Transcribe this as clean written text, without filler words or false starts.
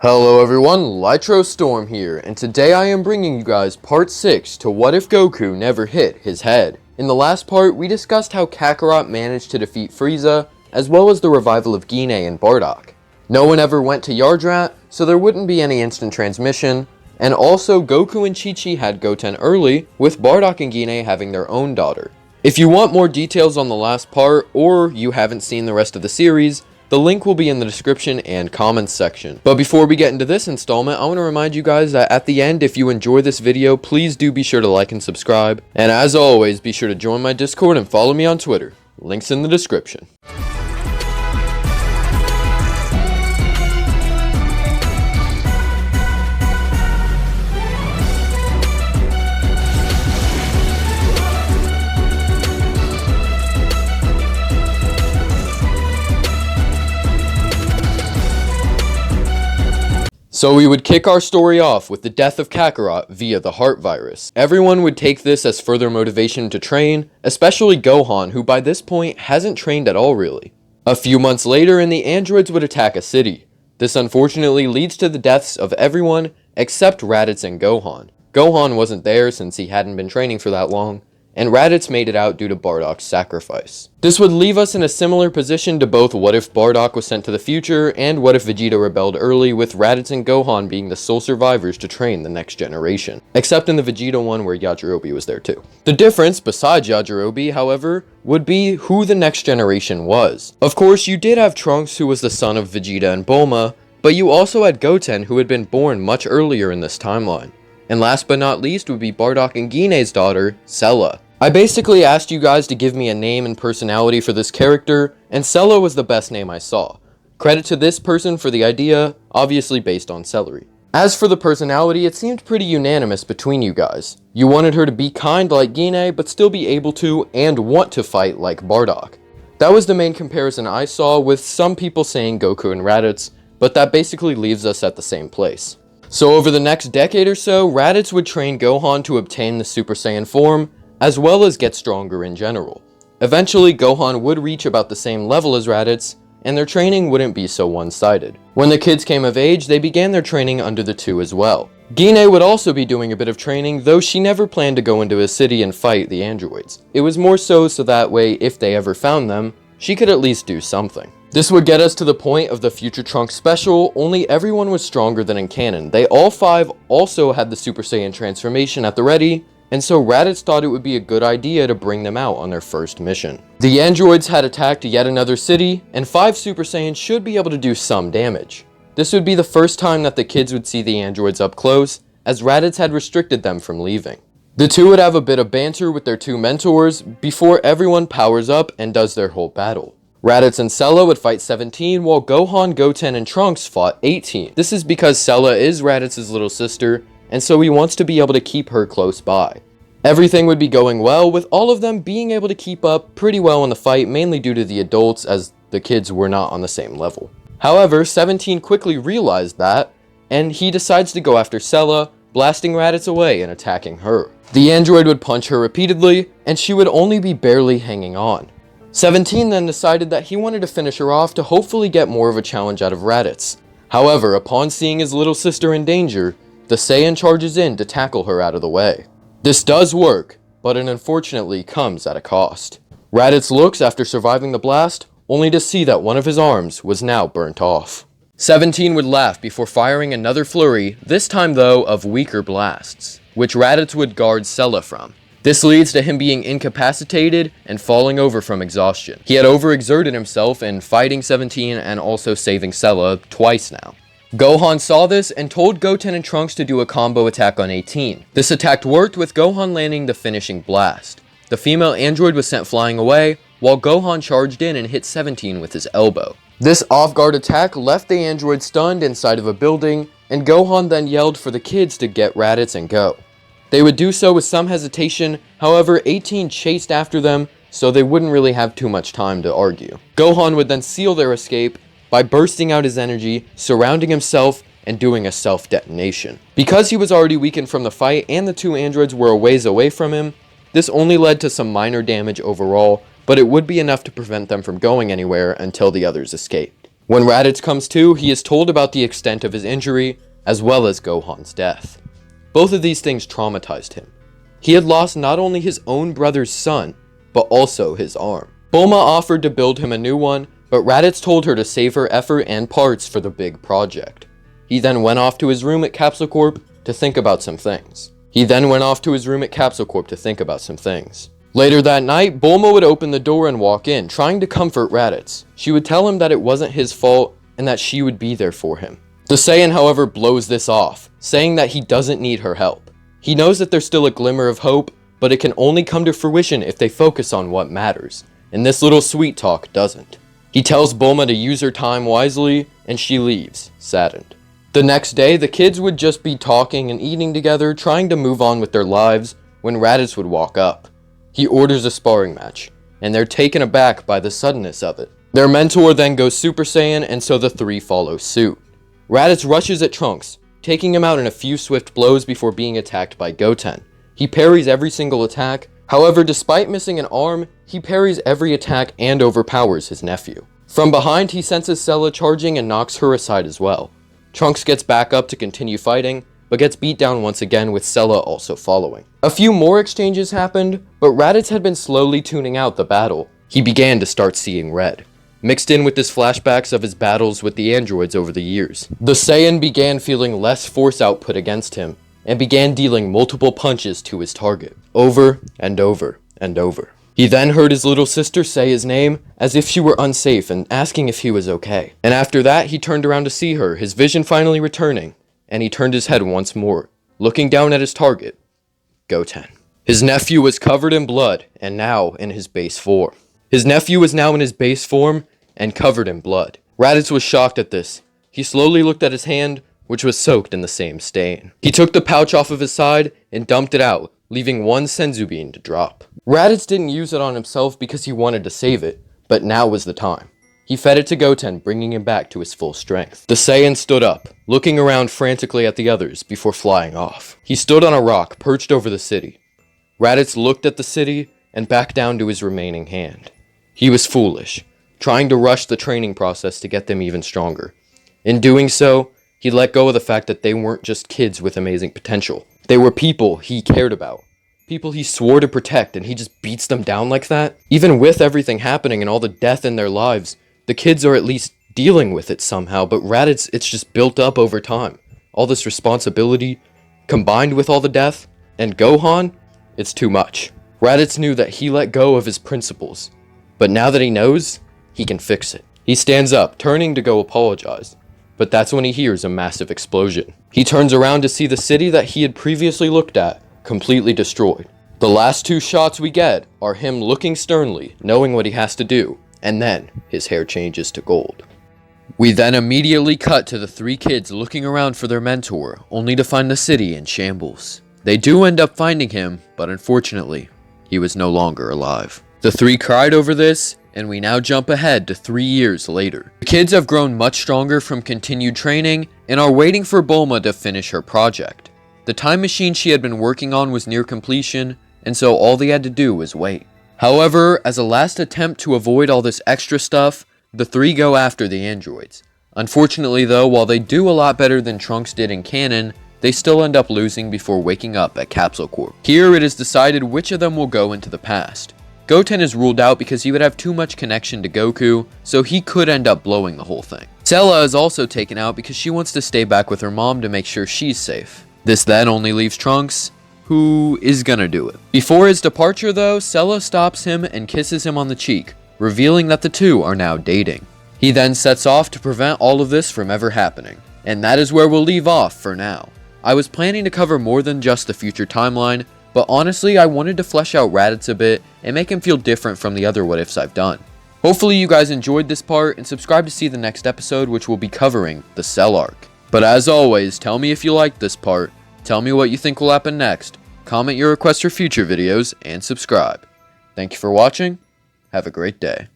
Hello everyone, Lytro Storm here, and today I am bringing you guys part 6 to What If Goku Never Hit His Head. In the last part, we discussed how Kakarot managed to defeat FRIEZA, as well as the revival of Gine and Bardock. No one ever went to Yardrat, so there wouldn't be any instant transmission, and also Goku and Chi-Chi had Goten early, with Bardock and Gine having their own daughter. If you want more details on the last part, or you haven't seen the rest of the series, the link will be in the description and comments section. But before we get into this installment, I want to remind you guys that at the end, if you enjoy this video, please do be sure to like and subscribe. And as always, be sure to join my Discord and follow me on Twitter. Links in the description. So we would kick our story off with the death of Kakarot via the heart virus. Everyone would take this as further motivation to train, especially Gohan, who by this point hasn't trained at all really. A few months later, and the androids would attack a city. This unfortunately leads to the deaths of everyone except Raditz and Gohan. Gohan wasn't there since he hadn't been training for that long, and Raditz made it out due to Bardock's sacrifice. This would leave us in a similar position to both What If Bardock was sent to the future and What If Vegeta rebelled early, with Raditz and Gohan being the sole survivors to train the next generation. Except in the Vegeta one where Yajirobe was there too. The difference, besides Yajirobe, however, would be who the next generation was. Of course, you did have Trunks, who was the son of Vegeta and Bulma, but you also had Goten, who had been born much earlier in this timeline. And last but not least would be Bardock and Gine's daughter, Sella. I basically asked you guys to give me a name and personality for this character, and Sella was the best name I saw. Credit to this person for the idea, obviously based on celery. As for the personality, it seemed pretty unanimous between you guys. You wanted her to be kind like Gine, but still be able to and want to fight like Bardock. That was the main comparison I saw, with some people saying Goku and Raditz, but that basically leaves us at the same place. So over the next decade or so, Raditz would train Gohan to obtain the Super Saiyan form, as well as get stronger in general. Eventually, Gohan would reach about the same level as Raditz, and their training wouldn't be so one-sided. When the kids came of age, they began their training under the two as well. Gine would also be doing a bit of training, though she never planned to go into a city and fight the androids. It was more so that way, if they ever found them, she could at least do something. This would get us to the point of the Future Trunks special, only everyone was stronger than in canon. They all five also had the Super Saiyan transformation at the ready, and so Raditz thought it would be a good idea to bring them out on their first mission. The androids had attacked yet another city, and 5 Super Saiyans should be able to do some damage. This would be the first time that the kids would see the androids up close, as Raditz had restricted them from leaving. The two would have a bit of banter with their two mentors before everyone powers up and does their whole battle. Raditz and Sella would fight 17, while Gohan, Goten, and Trunks fought 18. This is because Sella is Raditz's little sister, and so he wants to be able to keep her close by. Everything would be going well, with all of them being able to keep up pretty well in the fight, mainly due to the adults, as the kids were not on the same level. However, 17 quickly realized that, and he decides to go after Sella, blasting Raditz away and attacking her. The android would punch her repeatedly, and she would only be barely hanging on. 17 then decided that he wanted to finish her off to hopefully get more of a challenge out of Raditz. However, upon seeing his little sister in danger, the Saiyan charges in to tackle her out of the way. This does work, but it unfortunately comes at a cost. Raditz looks after surviving the blast, only to see that one of his arms was now burnt off. 17 would laugh before firing another flurry, this time though of weaker blasts, which Raditz would guard Sella from. This leads to him being incapacitated and falling over from exhaustion. He had overexerted himself in fighting 17 and also saving Sella twice now. Gohan saw this and told Goten and Trunks to do a combo attack on 18. This attack worked, with Gohan landing the finishing blast. The female android was sent flying away, while Gohan charged in and hit 17 with his elbow. This off-guard attack left the android stunned inside of a building, and Gohan then yelled for the kids to get Raditz and go. They would do so with some hesitation, however 18 chased after them, so they wouldn't really have too much time to argue. Gohan would then seal their escape by bursting out his energy, surrounding himself, and doing a self-detonation. Because he was already weakened from the fight and the two androids were a ways away from him, this only led to some minor damage overall, but it would be enough to prevent them from going anywhere until the others escaped. When Raditz comes to, he is told about the extent of his injury, as well as Gohan's death. Both of these things traumatized him. He had lost not only his own brother's son, but also his arm. Bulma offered to build him a new one, but Raditz told her to save her effort and parts for the big project. He then went off to his room at Capsule Corp to think about some things. Later that night, Bulma would open the door and walk in, trying to comfort Raditz. She would tell him that it wasn't his fault and that she would be there for him. The Saiyan, however, blows this off, saying that he doesn't need her help. He knows that there's still a glimmer of hope, but it can only come to fruition if they focus on what matters, and this little sweet talk doesn't. He tells Bulma to use her time wisely, and she leaves, saddened. The next day, the kids would just be talking and eating together, trying to move on with their lives, when Raditz would walk up. He orders a sparring match, and they're taken aback by the suddenness of it. Their mentor then goes Super Saiyan, and so the three follow suit. Raditz rushes at Trunks, taking him out in a few swift blows before being attacked by Goten. He parries every single attack. However, despite missing an arm, he parries every attack and overpowers his nephew. From behind, he senses Cella charging and knocks her aside as well. Trunks gets back up to continue fighting, but gets beat down once again with Cella also following. A few more exchanges happened, but Raditz had been slowly tuning out the battle. He began to start seeing red, mixed in with his flashbacks of his battles with the androids over the years. The Saiyan began feeling less force output against him, and began dealing multiple punches to his target, over and over and over. He then heard his little sister say his name as if she were unsafe and asking if he was okay. And after that, he turned around to see her, his vision finally returning, and he turned his head once more, looking down at his target, Goten. His nephew was covered in blood and now in his base form. And covered in blood. Raditz was shocked at this. He slowly looked at his hand, which was soaked in the same stain. He took the pouch off of his side and dumped it out, leaving one senzu bean to drop. Raditz didn't use it on himself because he wanted to save it, but now was the time. He fed it to Goten, bringing him back to his full strength. The Saiyan stood up, looking around frantically at the others before flying off. He stood on a rock perched over the city. Raditz looked at the city and back down to his remaining hand. He was foolish, trying to rush the training process to get them even stronger. In doing so, he let go of the fact that they weren't just kids with amazing potential. They were people he cared about. People he swore to protect, and he just beats them down like that? Even with everything happening and all the death in their lives, the kids are at least dealing with it somehow, but Raditz, it's just built up over time. All this responsibility, combined with all the death, and Gohan, it's too much. Raditz knew that he let go of his principles, but now that he knows, he can fix it. He stands up, turning to go apologize, but that's when he hears a massive explosion. He turns around to see the city that he had previously looked at, completely destroyed. The last two shots we get are him looking sternly, knowing what he has to do, and then his hair changes to gold. We then immediately cut to the three kids looking around for their mentor, only to find the city in shambles. They do end up finding him, but unfortunately, he was no longer alive. The three cried over this, and we now jump ahead to 3 years later. The kids have grown much stronger from continued training, and are waiting for Bulma to finish her project. The time machine she had been working on was near completion, and so all they had to do was wait. However, as a last attempt to avoid all this extra stuff, the three go after the androids. Unfortunately though, while they do a lot better than Trunks did in canon, they still end up losing before waking up at Capsule Corp. Here it is decided which of them will go into the past. Goten is ruled out because he would have too much connection to Goku, so he could end up blowing the whole thing. Cella is also taken out because she wants to stay back with her mom to make sure she's safe. This then only leaves Trunks, who is gonna do it. Before his departure though, Cella stops him and kisses him on the cheek, revealing that the two are now dating. He then sets off to prevent all of this from ever happening. And that is where we'll leave off for now. I was planning to cover more than just the future timeline, but honestly I wanted to flesh out Raditz a bit and make him feel different from the other what ifs I've done. Hopefully you guys enjoyed this part, and subscribe to see the next episode, which will be covering the Cell arc. But as always, tell me if you liked this part, tell me what you think will happen next, comment your requests for future videos, and subscribe. Thank you for watching, have a great day.